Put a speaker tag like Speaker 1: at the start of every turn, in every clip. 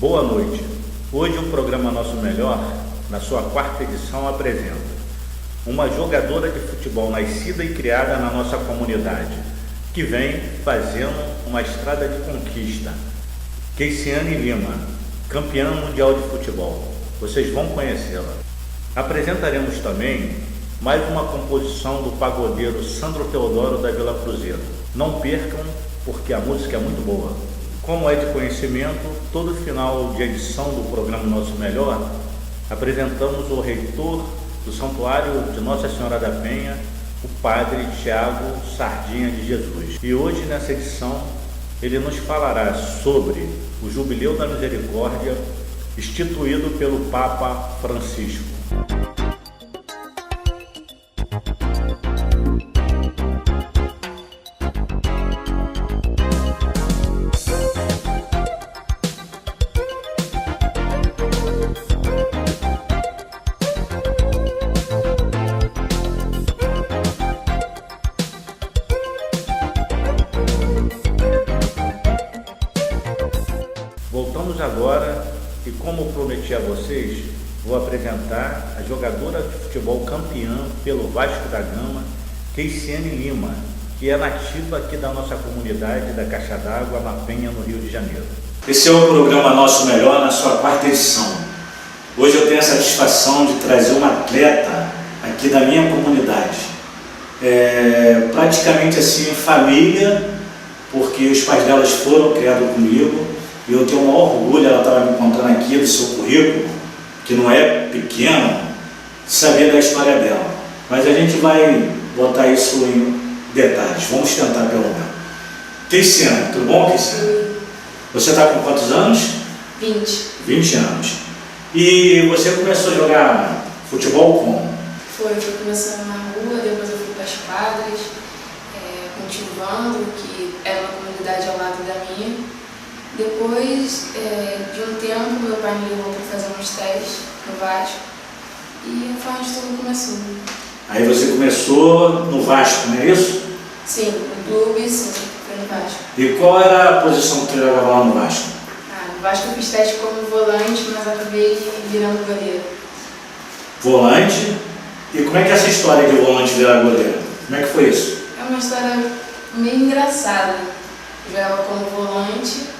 Speaker 1: Boa noite. Hoje o programa Nosso Melhor, na sua quarta edição, apresenta uma jogadora de futebol nascida e criada na nossa comunidade, que vem fazendo uma estrada de conquista. Keiciane Lima, campeã mundial de futebol. Vocês vão conhecê-la. Apresentaremos também mais uma composição do pagodeiro Sandro Teodoro da Vila Cruzeiro. Não percam, porque a música é muito boa. Como é de conhecimento, todo final de edição do programa Nosso Melhor, apresentamos o reitor do Santuário de Nossa Senhora da Penha, o Padre Tiago Sardinha de Jesus. E hoje, nessa edição, ele nos falará sobre o Jubileu da Misericórdia, instituído pelo Papa Francisco. Voltamos agora e, como prometi a vocês, vou apresentar a jogadora de futebol campeã pelo Vasco da Gama, Keiciane Lima, que é nativa aqui da nossa comunidade da Caixa d'Água, na Penha, no Rio de Janeiro. Esse é o programa Nosso Melhor, na sua quarta edição. Hoje eu tenho a satisfação de trazer uma atleta aqui da minha comunidade. Praticamente assim, família, porque os pais delas foram criados comigo. E eu tenho o maior orgulho, ela estava me contando aqui do seu currículo, que não é pequeno, de saber da história dela. Mas a gente vai botar isso em detalhes, vamos tentar pelo menos. Keiciane, tudo bom, Keiciane? Você está com quantos anos?
Speaker 2: 20.
Speaker 1: 20 anos. E você começou a jogar futebol como?
Speaker 2: Foi começando na rua, depois eu fui para as quadras, cultivando, que era uma comunidade ao lado da minha. Depois de um tempo, meu pai me levou para fazer uns testes no Vasco e foi onde tudo começou.
Speaker 1: Aí você começou no Vasco, não é isso?
Speaker 2: Sim, no clube, sim, foi no Vasco.
Speaker 1: E qual era a posição que você jogava lá no Vasco?
Speaker 2: No Vasco eu fiz teste como volante, mas acabei virando goleiro.
Speaker 1: Volante? E como é que é essa história de volante virar goleiro? Como é que foi isso?
Speaker 2: É uma história meio engraçada. Eu jogava como volante.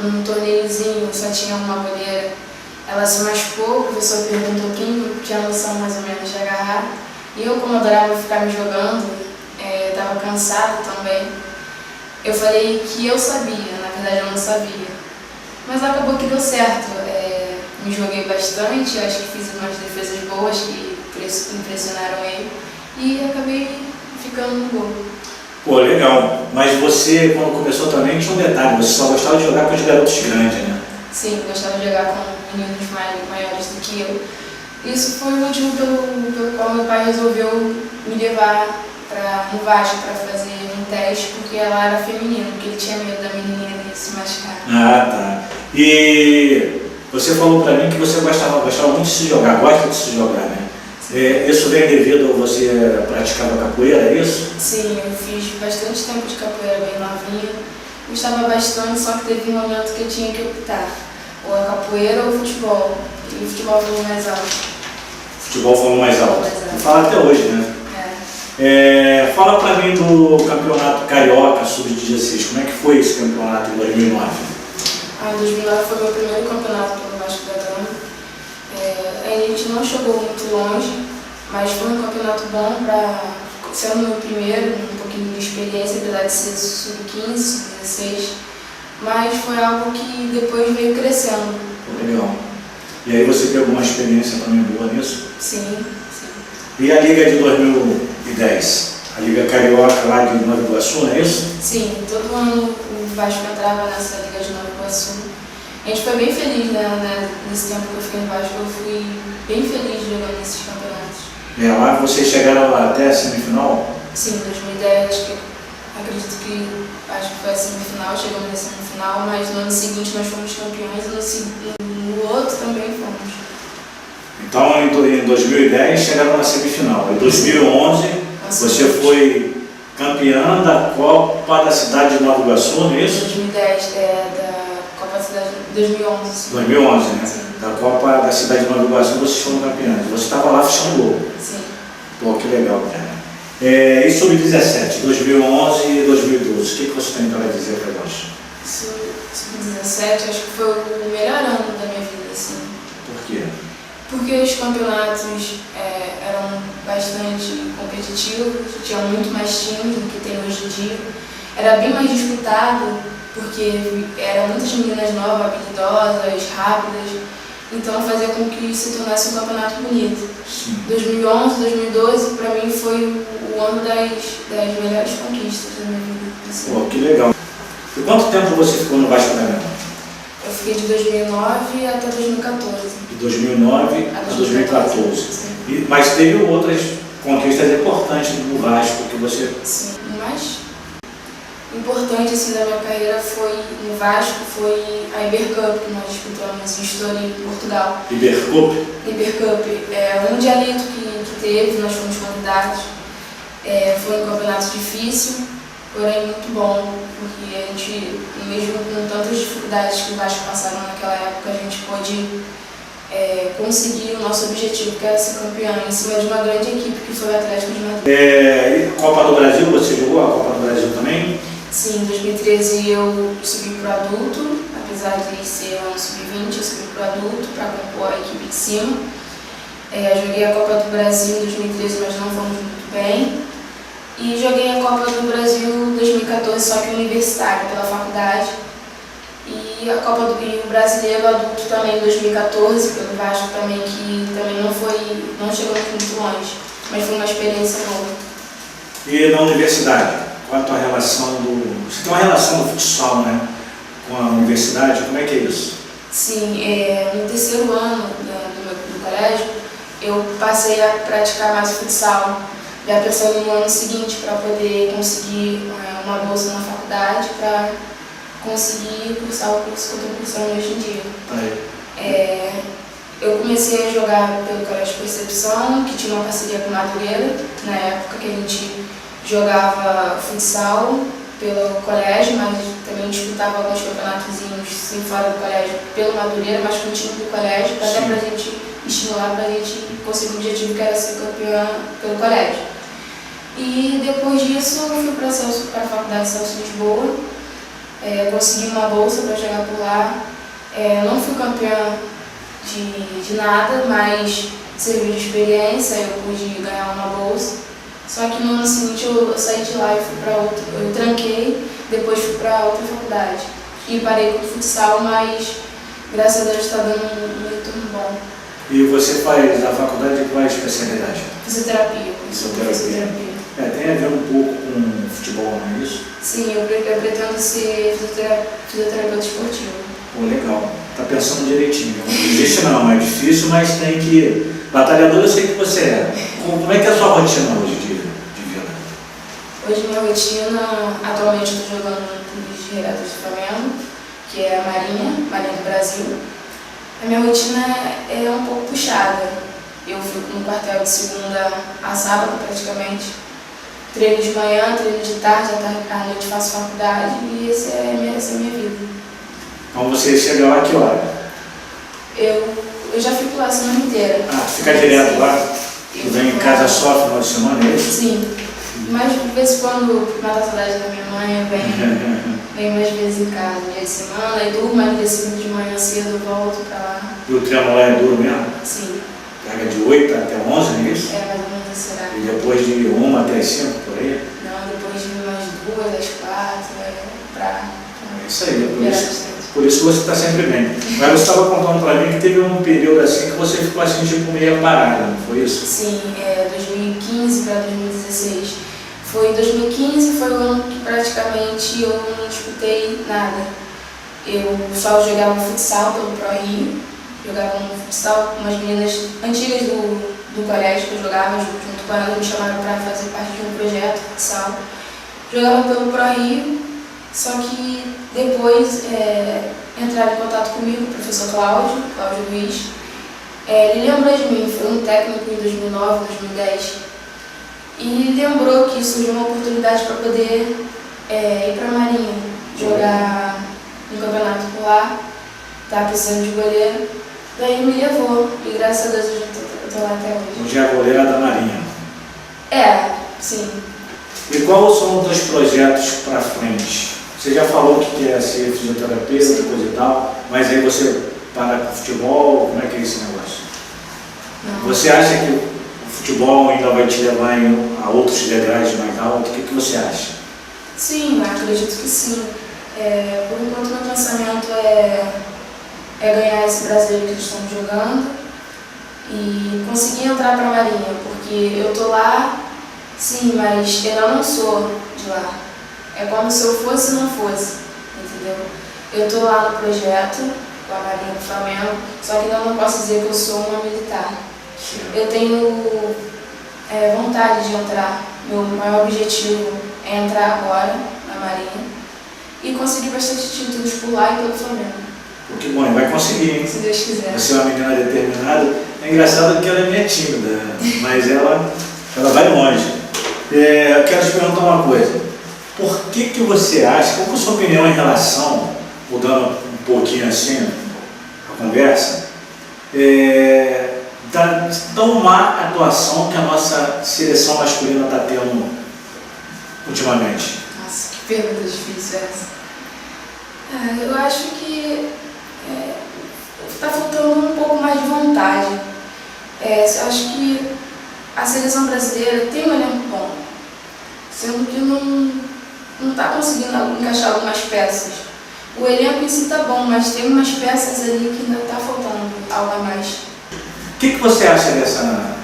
Speaker 2: Num torneiozinho só tinha uma goleira, ela se machucou, o professor perguntou quem tinha noção mais ou menos de agarrar, e eu, como adorava ficar me jogando, estava cansado também, eu falei que eu sabia, na verdade eu não sabia, mas acabou que deu certo, me joguei bastante, acho que fiz umas defesas boas que impressionaram ele, e acabei ficando no gol.
Speaker 1: Pô, legal. Mas você, quando começou também, tinha um detalhe, você só gostava de jogar com os garotos grandes, né?
Speaker 2: Sim, gostava de jogar com meninos maiores do que eu. Isso foi o motivo pelo qual meu pai resolveu me levar no Vasco para fazer um teste, porque ela era feminina, porque ele tinha medo da menininha dele se machucar.
Speaker 1: Ah, tá. E você falou pra mim que você gostava muito de se jogar, gosta de se jogar, né? Isso vem devido a você praticava capoeira, é isso?
Speaker 2: Sim, eu fiz bastante tempo de capoeira bem novinha. Gostava bastante, só que teve um momento que eu tinha que optar. Ou a capoeira ou o futebol. E o futebol falou mais alto.
Speaker 1: Futebol falou mais alto. Fala até hoje, né? Fala pra mim do Campeonato Carioca Sub-16. Como é que foi esse campeonato em 2009?
Speaker 2: Em 2009 foi meu primeiro campeonato pelo Vasco da Gama. A gente não chegou muito longe, mas foi um campeonato bom para ser o meu primeiro, um pouquinho de experiência, apesar de ser sub-15, sub-16, mas foi algo que depois veio crescendo.
Speaker 1: Legal. E aí você pegou uma experiência também boa nisso?
Speaker 2: Sim.
Speaker 1: E a Liga de 2010? A Liga Carioca lá de Nova Iguaçu, não é isso?
Speaker 2: Sim, todo ano o Vasco entrava nessa Liga de Nova Iguaçu. A gente foi bem feliz, né, nesse tempo que eu fiquei no Vasco, eu fui bem feliz jogando nesses campeonatos.
Speaker 1: Lá vocês chegaram até a semifinal?
Speaker 2: Sim, em 2010, acredito que foi a semifinal, chegamos na semifinal, mas no ano seguinte nós fomos campeões e no outro também fomos.
Speaker 1: Então em 2010 chegaram na semifinal, em 2011 você foi campeã da Copa da Cidade de Nova Iguaçu, não é isso?
Speaker 2: 2010 da Copa da Cidade 2011.
Speaker 3: 2011, né?
Speaker 2: Sim.
Speaker 3: Da Copa da cidade de Nova Iguaçu, vocês foram campeões. Você estava lá fechando o gol.
Speaker 2: Sim.
Speaker 3: Pô, que legal, cara. E sobre 17, 2011 e 2012, o que você tem para dizer para nós?
Speaker 2: Sub-17, acho que foi o melhor ano da minha vida, assim.
Speaker 3: Por quê?
Speaker 2: Porque os campeonatos eram bastante competitivos, tinha muito mais times do que tem hoje em dia. Era bem mais disputado, porque eram muitas meninas novas, habilidosas, rápidas. Então fazia com que se tornasse um campeonato bonito.
Speaker 3: Sim.
Speaker 2: 2011, 2012, para mim foi o ano das melhores conquistas da minha vida. Assim.
Speaker 3: Pô, que legal. E quanto tempo você ficou no Vasco da Gama?
Speaker 2: Eu fiquei de 2009 até 2014.
Speaker 3: De 2009 a 2014.
Speaker 2: Sim.
Speaker 3: Mas teve outras conquistas importantes no Vasco que você...
Speaker 2: Sim, o mais importante assim, da minha carreira foi no Vasco, foi a Ibercup, que nós disputamos em Estoril, em Portugal.
Speaker 3: Ibercup?
Speaker 2: Ibercup, o mundialito que teve, nós fomos convidados. Foi um campeonato difícil, porém muito bom, porque a gente, mesmo com tantas dificuldades que o Vasco passaram naquela época, a gente pôde conseguir o nosso objetivo, que era ser campeão, em cima de uma grande equipe que foi o Atlético de Madrid.
Speaker 3: E Copa do Brasil, você jogou a Copa do Brasil também?
Speaker 2: Sim, em 2013 eu subi para o adulto, apesar de ser ano sub-20, eu subi para o adulto para compor a equipe de cima. Joguei a Copa do Brasil em 2013, mas não fomos muito bem. E joguei a Copa do Brasil em 2014, só que universitária, pela faculdade. E a Copa do Brasileiro adulto também em 2014, pelo Vasco também, que também não chegou muito longe, mas foi uma experiência boa.
Speaker 3: E na universidade, qual a tua relação Você tem uma relação do futsal, né? Com a universidade, como é que é isso?
Speaker 2: Sim, no terceiro ano do colégio, eu passei a praticar mais futsal, já pensando no ano seguinte para poder conseguir uma bolsa na faculdade, para conseguir cursar o curso que eu estou cursando hoje em dia. Eu comecei a jogar pelo Colégio Percepção, que tinha uma parceria com Madureira, na época que a gente jogava futsal pelo colégio, mas também disputava alguns campeonatozinhos sem fora do colégio pelo Madureira, mas com o time do colégio, até para a gente estimular, para a gente conseguir o objetivo que era ser campeã pelo colégio. E depois disso eu fui para a Faculdade Celso Lisboa, consegui uma bolsa para jogar por lá. Não fui campeã de nada, mas serviu de experiência, eu pude ganhar uma bolsa. Só que no ano seguinte eu saí de lá e fui para outra, eu tranquei, depois fui para outra faculdade. E parei com o futsal, mas graças a Deus está dando um retorno bom.
Speaker 3: E você faz a faculdade de qual especialidade?
Speaker 2: Fisioterapia.
Speaker 3: Fisioterapia. Tem a ver um pouco com futebol, não é isso?
Speaker 2: Sim, eu pretendo ser fisioterapeuta esportivo.
Speaker 3: Pô, legal. Tá pensando direitinho. Não existe não, é difícil, mas tem que... Batalhador eu sei que você é. Como é que é a sua rotina hoje de vida?
Speaker 2: Hoje minha rotina, atualmente eu estou jogando no clube de regatas do Flamengo, que é a Marinha do Brasil. A minha rotina é um pouco puxada. Eu fico no quartel de segunda a sábado praticamente. Treino de manhã, treino de tarde, à noite faço faculdade e essa é a minha vida.
Speaker 3: Então você chega lá que hora?
Speaker 2: Eu já fico lá a semana inteira.
Speaker 3: Fica direto lá? Tu vem em casa só final de semana, é isso?
Speaker 2: Sim. Mas de vez em quando mata a saudade da minha mãe, eu venho mais vezes em casa, dia de semana, e durmo, mas no dia seguinte de manhã cedo eu volto pra lá.
Speaker 3: E o treino lá é duro mesmo?
Speaker 2: Sim.
Speaker 3: Pega de 8 até 11, não é isso?
Speaker 2: Mais ou menos esse horário.
Speaker 3: E depois de 1 até 5, por aí?
Speaker 2: Não, depois de umas 2 às 4,
Speaker 3: É isso aí, por isso que você está sempre bem. Mas você estava contando para mim que teve um período assim que você ficou assim tipo meio parada, não foi isso?
Speaker 2: Sim, 2015 para 2016. Foi em 2015, foi o ano que praticamente eu não disputei nada. Eu só jogava futsal pelo Pro Rio, jogava um futsal com umas meninas antigas do colégio que eu jogava junto com elas, me chamaram para fazer parte de um projeto futsal. Jogava pelo Pro Rio, só que depois entraram em contato comigo o professor Cláudio Luiz. Ele lembrou de mim, foi um técnico em 2009, 2010. E lembrou que surgiu uma oportunidade para poder ir para a Marinha, jogar um campeonato por lá. estava precisando de goleiro, daí ele me levou, e graças a Deus eu tô lá até hoje.
Speaker 3: Hoje é a goleira da Marinha.
Speaker 2: Sim.
Speaker 3: E quais são os teus projetos para frente? Você já falou que quer ser fisioterapeuta, coisa e tal, mas aí você para com o futebol, como é que é esse negócio?
Speaker 2: Não.
Speaker 3: Você acha que o futebol ainda vai te levar a outros degraus mais altos? O que você acha?
Speaker 2: Sim, eu acredito que sim. Por enquanto, meu pensamento é ganhar esse brasileiro que eles estão jogando e conseguir entrar para a Marinha, porque eu tô lá, sim, mas eu não sou de lá. É como se eu fosse e não fosse, entendeu? Eu tô lá no projeto, com a Marinha do Flamengo, só que eu não posso dizer que eu sou uma militar. Eu tenho vontade de entrar, meu maior objetivo é entrar agora na Marinha e conseguir bastante títulos por lá e pelo Flamengo.
Speaker 3: Que bom, vai conseguir, hein?
Speaker 2: Se Deus quiser.
Speaker 3: Você é uma menina determinada. É engraçado que ela é meio tímida, mas ela vai longe. Eu quero te perguntar uma coisa. Por que você acha, qual é a sua opinião em relação, mudando um pouquinho assim a conversa, da tão má atuação que a nossa seleção masculina está tendo ultimamente?
Speaker 2: Nossa, que pergunta difícil essa. Eu acho que está faltando um pouco mais de vontade. Eu acho que a seleção brasileira tem um elenco bom, sendo que não está conseguindo encaixar algumas peças. O elenco em si está bom, mas tem umas peças ali que ainda está faltando algo a mais.
Speaker 3: O que você acha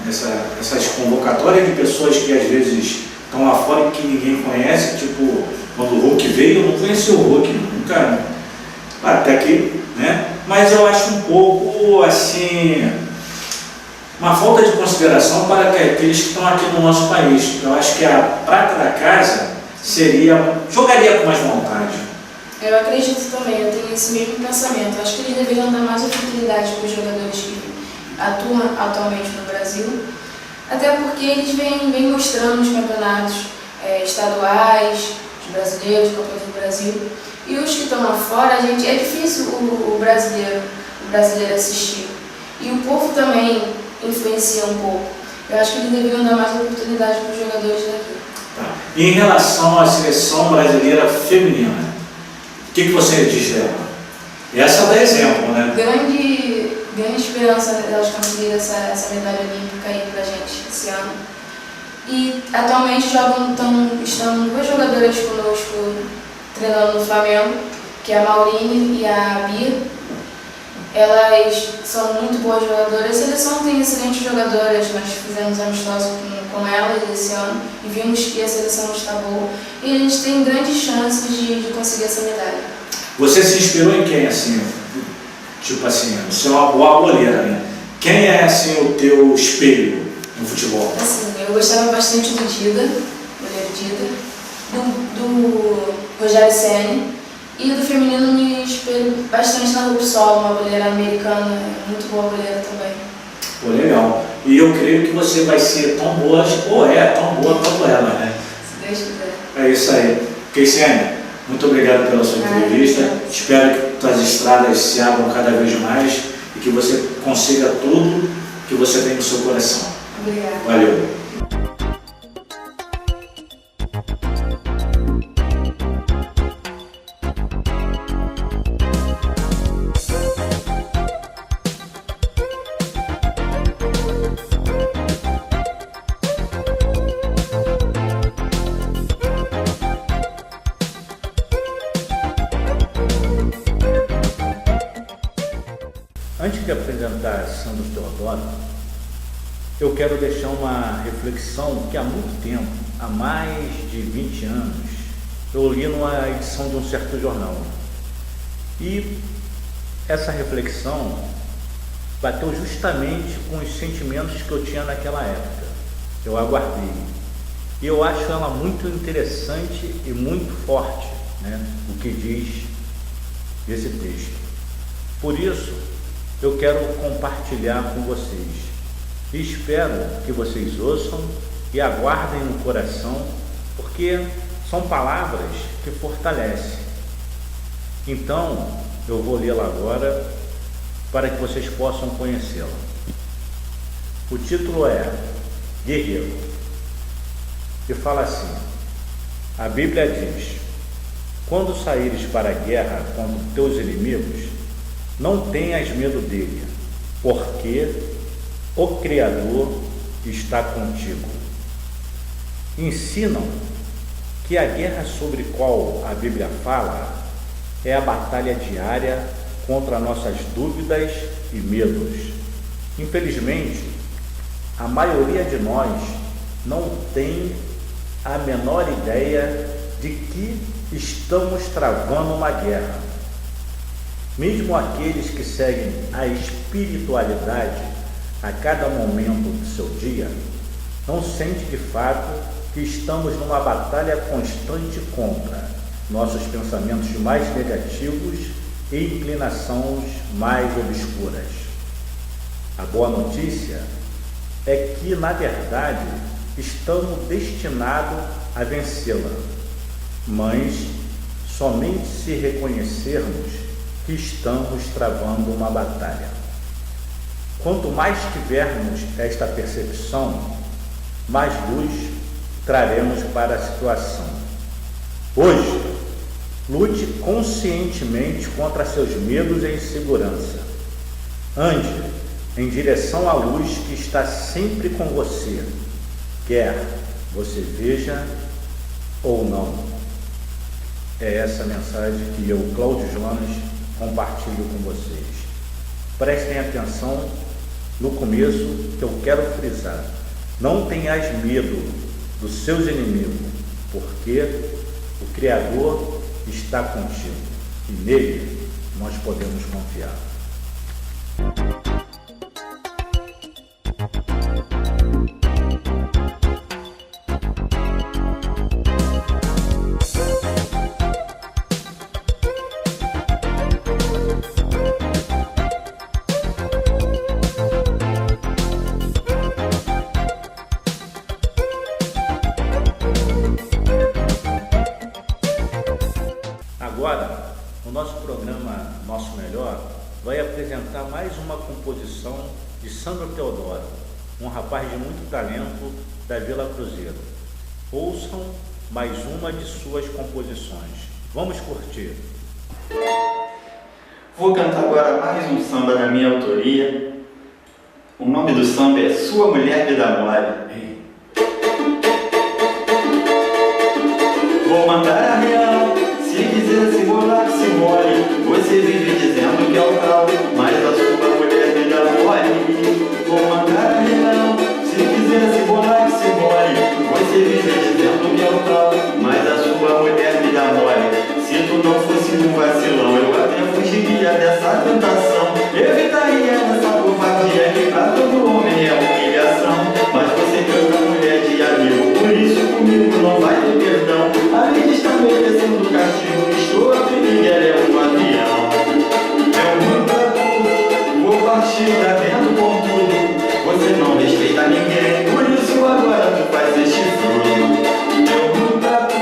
Speaker 3: dessas convocatórias de pessoas que às vezes estão lá fora e que ninguém conhece? Tipo, quando o Hulk veio, eu não conheci o Hulk, nunca, até aqui, né? Mas eu acho um pouco, assim, uma falta de consideração para aqueles que estão aqui no nosso país. Eu acho que a prata da casa jogaria com mais vontade.
Speaker 2: Eu acredito também, eu tenho esse mesmo pensamento. Eu acho que eles deveriam dar mais oportunidade para os jogadores que atuam atualmente no Brasil, até porque eles vêm mostrando nos campeonatos estaduais, os brasileiros, Copas do Brasil, e os que estão lá fora, é difícil o brasileiro assistir. E o povo também influencia um pouco. Eu acho que eles deveriam dar mais oportunidade para os jogadores daqui.
Speaker 3: Tá. E em relação à seleção brasileira feminina, o que você diz dela? Essa dá exemplo, né?
Speaker 2: Grande esperança delas conseguirem essa medalha olímpica aí pra gente esse ano. E atualmente estão duas jogadoras conosco treinando no Flamengo, que é a Maurine e a Bia. Elas são muito boas jogadoras. A seleção tem excelentes jogadoras, nós fizemos amistoso com elas esse ano e vimos que a seleção está boa. E a gente tem grandes chances de conseguir essa medalha.
Speaker 3: Você se inspirou em quem, assim? Tipo assim, você é uma boa goleira, né? Quem é, assim, o teu espelho no futebol?
Speaker 2: Assim, eu gostava bastante do Dida, goleiro Dida, do Rogério Ceni, e do feminino me espelho bastante na Rupsol, uma goleira americana, muito boa goleira também.
Speaker 3: Pô, legal. E eu creio que você vai ser tão boa, tão boa quanto ela, né?
Speaker 2: Se Deus quiser.
Speaker 3: É isso aí. Keisiane, muito obrigado pela sua entrevista. Espero que tuas estradas se abram cada vez mais e que você consiga tudo que você tem no seu coração.
Speaker 2: Obrigada.
Speaker 3: Valeu.
Speaker 1: Antes de apresentar Sandro Teodoro, eu quero deixar uma reflexão que há muito tempo, há mais de 20 anos, eu li numa edição de um certo jornal. E essa reflexão bateu justamente com os sentimentos que eu tinha naquela época. Eu aguardei. E eu acho ela muito interessante e muito forte, né, o que diz esse texto. Por isso, eu quero compartilhar com vocês e espero que vocês ouçam e aguardem no coração, porque são palavras que fortalecem. Então, eu vou lê-la agora para que vocês possam conhecê-la. O título é Guerreiro, e fala assim: a Bíblia diz: quando saíres para a guerra contra teus inimigos, não tenhas medo dele, porque o Criador está contigo. Ensinam que a guerra sobre qual a Bíblia fala é a batalha diária contra nossas dúvidas e medos. Infelizmente, a maioria de nós não tem a menor ideia de que estamos travando uma guerra. Mesmo aqueles que seguem a espiritualidade a cada momento do seu dia, não sentem de fato que estamos numa batalha constante contra nossos pensamentos mais negativos e inclinações mais obscuras. A boa notícia é que, na verdade, estamos destinados a vencê-la, mas somente se reconhecermos que estamos travando uma batalha. Quanto mais tivermos esta percepção, mais luz traremos para a situação. Hoje, lute conscientemente contra seus medos e insegurança. Ande em direção à luz que está sempre com você, quer você veja ou não. É essa mensagem que eu, Cláudio Jonas, compartilho com vocês. Prestem atenção no começo que eu quero frisar: não tenhas medo dos seus inimigos, porque o Criador está contigo e nele nós podemos confiar. Agora, o nosso programa Nosso Melhor vai apresentar mais uma composição de Sandro Teodoro, um rapaz de muito talento da Vila Cruzeiro. Ouçam mais uma de suas composições. Vamos curtir.
Speaker 4: Vou cantar agora mais um samba da minha autoria. O nome do samba é Sua Mulher Me Dá Mole. Vou mandar a real, se quiser se bolar, se mole. Você vive dizendo que é o tal, mas a sua mulher me dá mole. Vou mandar a real, se quiser se bolar, se mole. Você vive dizendo que é o tal, mas a sua mulher me dá mole. Se tu não fosse um vacilão, eu até fugiria dessa tentação. Evitaria essa covardia que pra todo homem é humilhação. Mas você canta mulher de amigo, por isso comigo não vai ter perdão. A vida está merecendo castigo, estou a perigo, ela é um avião. É muito tudo, vou partir da vendo com tudo. Você não respeita ninguém, por isso agora tu faz este fruto. Eu muito tudo.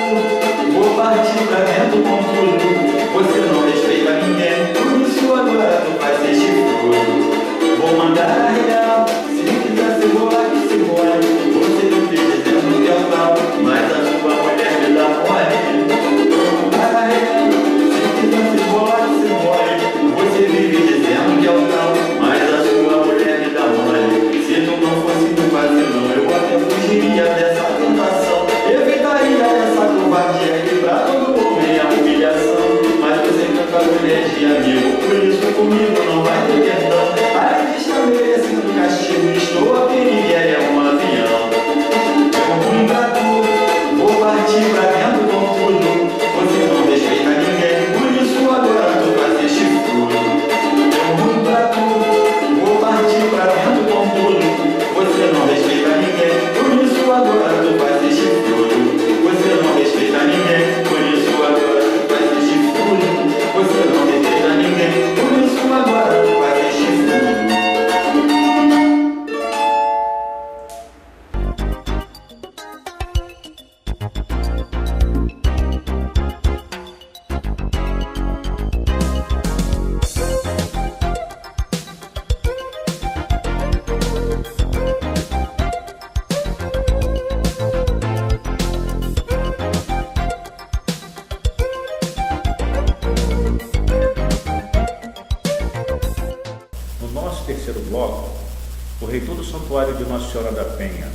Speaker 1: reitor do Santuário de Nossa Senhora da Penha,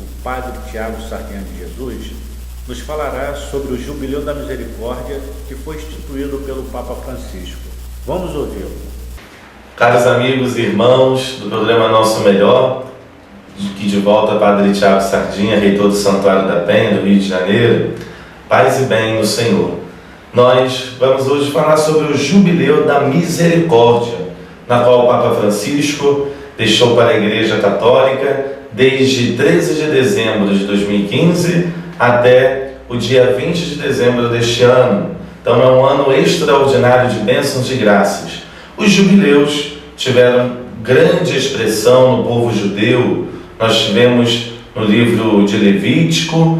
Speaker 1: o Padre Tiago Sardinha de Jesus, nos falará sobre o Jubileu da Misericórdia que foi instituído pelo Papa Francisco. Vamos ouvi-lo.
Speaker 5: Caros amigos e irmãos do programa Nosso Melhor, que de volta Padre Tiago Sardinha, reitor do Santuário da Penha, do Rio de Janeiro, paz e bem no Senhor. Nós vamos hoje falar sobre o Jubileu da Misericórdia, na qual o Papa Francisco deixou para a Igreja Católica desde 13 de dezembro de 2015 até o dia 20 de dezembro deste ano. Então é um ano extraordinário de bênçãos e graças. Os jubileus tiveram grande expressão no povo judeu. Nós tivemos no livro de Levítico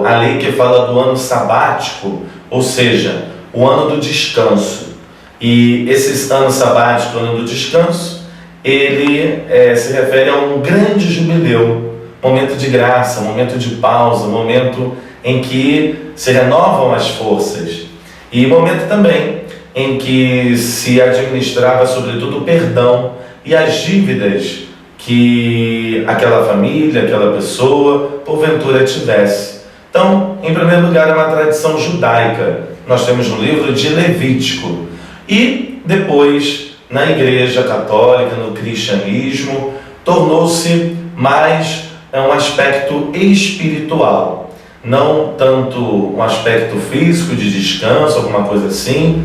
Speaker 5: a lei que fala do ano sabático, ou seja, o ano do descanso. E esse ano sabático, o ano do descanso, ele se refere a um grande jubileu, momento de graça, momento de pausa, momento em que se renovam as forças. E momento também em que se administrava sobretudo o perdão e as dívidas que aquela família, aquela pessoa, porventura tivesse. Então, em primeiro lugar, é uma tradição judaica. Nós temos no livro de Levítico. E depois, na Igreja Católica, no cristianismo, tornou-se mais um aspecto espiritual. Não tanto um aspecto físico de descanso, alguma coisa assim,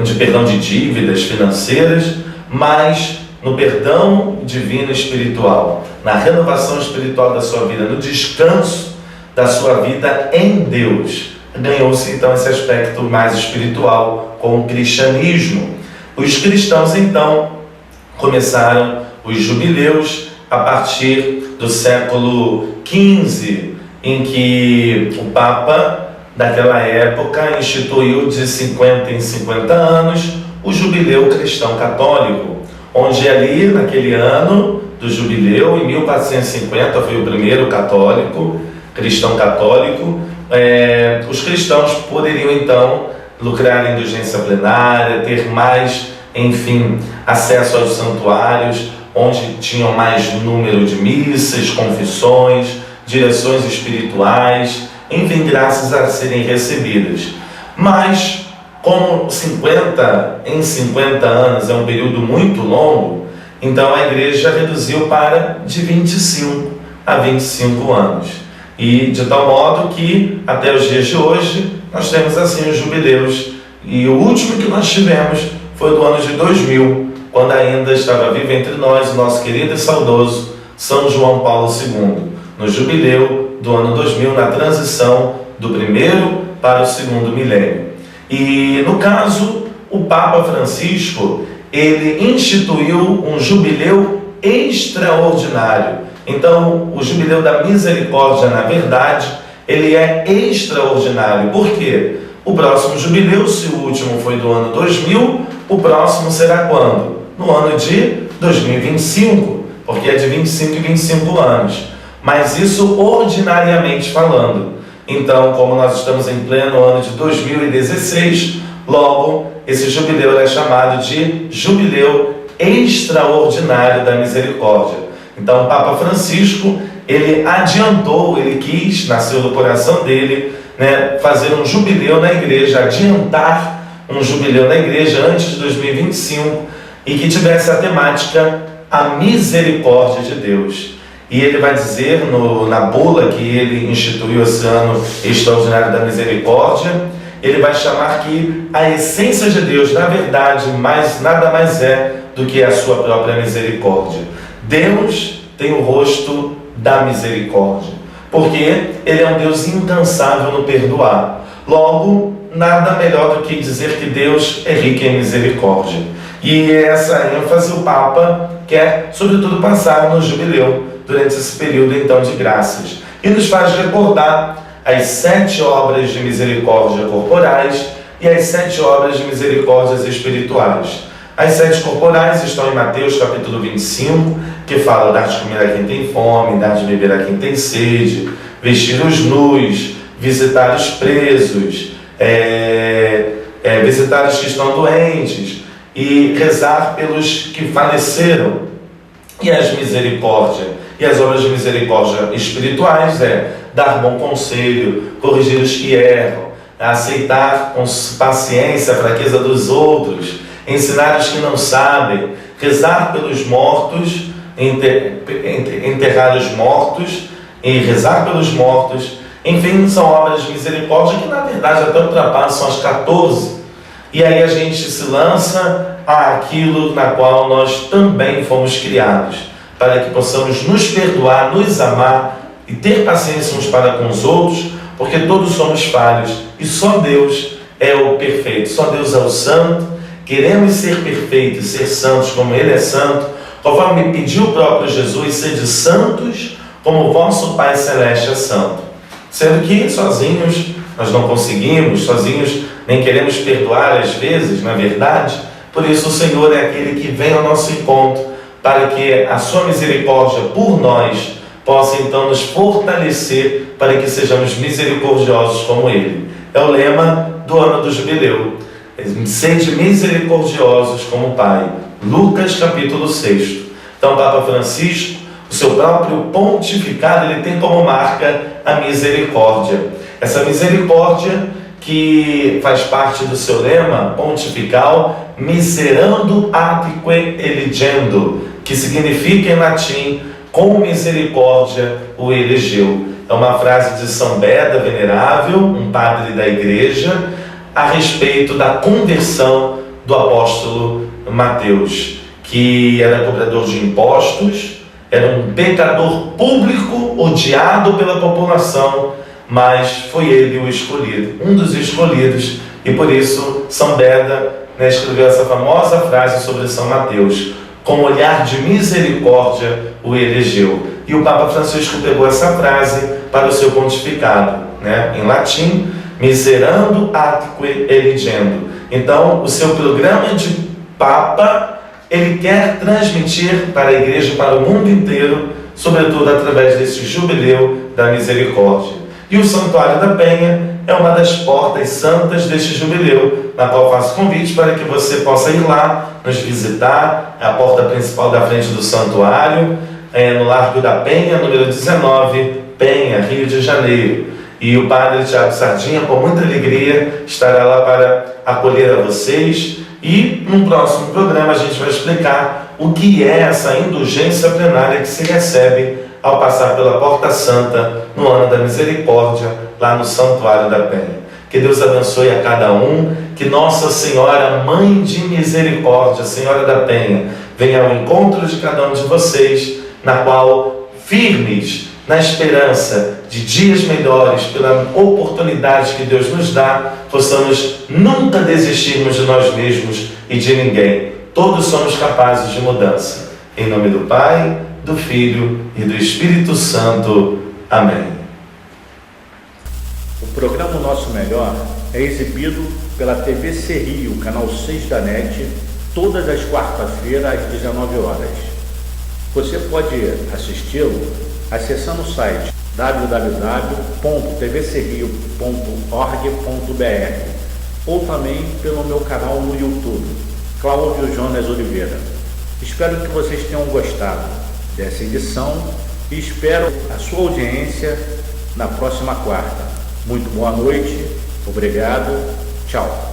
Speaker 5: de perdão de dívidas financeiras, mas no perdão divino espiritual, na renovação espiritual da sua vida, no descanso da sua vida em Deus. Ganhou-se então esse aspecto mais espiritual com o cristianismo. Os cristãos então começaram os jubileus a partir do século XV, em que o Papa daquela época instituiu de 50 em 50 anos o jubileu cristão católico, onde ali naquele ano do jubileu, em 1450, foi o primeiro cristão católico, os cristãos poderiam então lucrar em indulgência plenária, ter mais, enfim, acesso aos santuários, onde tinham mais número de missas, confissões, direções espirituais, enfim, graças a serem recebidas. Mas, como 50 em 50 anos é um período muito longo, então a Igreja reduziu para de 25 a 25 anos. E de tal modo que, até os dias de hoje, nós temos assim os jubileus. E o último que nós tivemos foi do ano de 2000, quando ainda estava vivo entre nós o nosso querido e saudoso São João Paulo II, no jubileu do ano 2000, na transição do primeiro para o segundo milênio. E no caso, o Papa Francisco, ele instituiu um jubileu extraordinário. Então, o jubileu da misericórdia, na verdade, ele é extraordinário. Por quê? O próximo jubileu, se o último foi do ano 2000, o próximo será quando? No ano de 2025, porque é de 25 em 25 anos. Mas isso ordinariamente falando. Então, como nós estamos em pleno ano de 2016, logo, esse jubileu é chamado de Jubileu Extraordinário da Misericórdia. Então, o Papa Francisco, ele adiantou, ele quis, nasceu do coração dele, fazer um jubileu na igreja, adiantar um jubileu na igreja antes de 2025 e que tivesse a temática a misericórdia de Deus. E ele vai dizer na bula que ele instituiu esse ano extraordinário da misericórdia, ele vai chamar que a essência de Deus, na verdade, nada mais é do que a sua própria misericórdia. Deus tem o rosto da misericórdia, porque Ele é um Deus incansável no perdoar. Logo, nada melhor do que dizer que Deus é rico em misericórdia. E essa ênfase o Papa quer, sobretudo, passar no jubileu, durante esse período então de graças. E nos faz recordar as 7 obras de misericórdia corporais e as 7 obras de misericórdias espirituais. As 7 corporais estão em Mateus capítulo 25, que fala dar de comer a quem tem fome, dar de beber a quem tem sede, vestir os nus, visitar os presos, visitar os que estão doentes e rezar pelos que faleceram. E as misericórdias e as obras de misericórdia espirituais é dar bom conselho, corrigir os que erram, aceitar com paciência a fraqueza dos outros, ensinar os que não sabem, rezar pelos mortos, enterrar os mortos e rezar pelos mortos. Enfim, são obras de misericórdia que na verdade até ultrapassam as 14. E aí a gente se lança àquilo na qual nós também fomos criados, para que possamos nos perdoar, nos amar e ter paciência uns para com os outros, porque todos somos falhos e só Deus é o perfeito, só Deus é o santo. Queremos ser perfeitos, ser santos como Ele é santo, conforme pediu o próprio Jesus: sede santos como o vosso Pai Celeste é santo. Sendo que sozinhos nós não conseguimos, sozinhos nem queremos perdoar às vezes, na verdade. Por isso o Senhor é aquele que vem ao nosso encontro, para que a sua misericórdia por nós possa então nos fortalecer, para que sejamos misericordiosos como Ele. É o lema do ano do jubileu: sede misericordiosos como o Pai. Lucas capítulo 6. Então o Papa Francisco, o seu próprio pontificado, ele tem como marca a misericórdia. Essa misericórdia que faz parte do seu lema pontifical, miserando atque eligendo, que significa em latim: com misericórdia o elegeu. É uma frase de São Beda Venerável, um padre da igreja, a respeito da conversão do apóstolo Mateus, que era cobrador de impostos, era um pecador público, odiado pela população, mas foi ele o escolhido, um dos escolhidos, e por isso São Beda escreveu essa famosa frase sobre São Mateus: com olhar de misericórdia o elegeu. E o Papa Francisco pegou essa frase para o seu pontificado, em latim: miserando atque eligendo. Então, o seu programa de Papa, ele quer transmitir para a Igreja, para o mundo inteiro, sobretudo através desse jubileu da misericórdia. E o Santuário da Penha é uma das portas santas deste jubileu, na qual faço convite para que você possa ir lá, nos visitar. É a porta principal da frente do santuário, no Largo da Penha, número 19, Penha, Rio de Janeiro. E o Padre Tiago Sardinha, com muita alegria, estará lá para acolher a vocês. E no próximo programa a gente vai explicar o que é essa indulgência plenária que se recebe ao passar pela Porta Santa no ano da misericórdia, lá no Santuário da Penha. Que Deus abençoe a cada um, que Nossa Senhora, Mãe de Misericórdia, Senhora da Penha, venha ao encontro de cada um de vocês, na qual, firmes na esperança de dias melhores, pela oportunidade que Deus nos dá, possamos nunca desistirmos de nós mesmos e de ninguém. Todos somos capazes de mudança. Em nome do Pai, do Filho e do Espírito Santo. Amém.
Speaker 1: O programa O Nosso Melhor é exibido pela TV Rio, canal 6 da NET, todas as quartas-feiras às 19 horas. Você pode assisti-lo acessando o site www.tvcerio.org.br ou também pelo meu canal no YouTube, Cláudio Jonas Oliveira. Espero que vocês tenham gostado dessa edição e espero a sua audiência na próxima quarta. Muito boa noite, obrigado, tchau.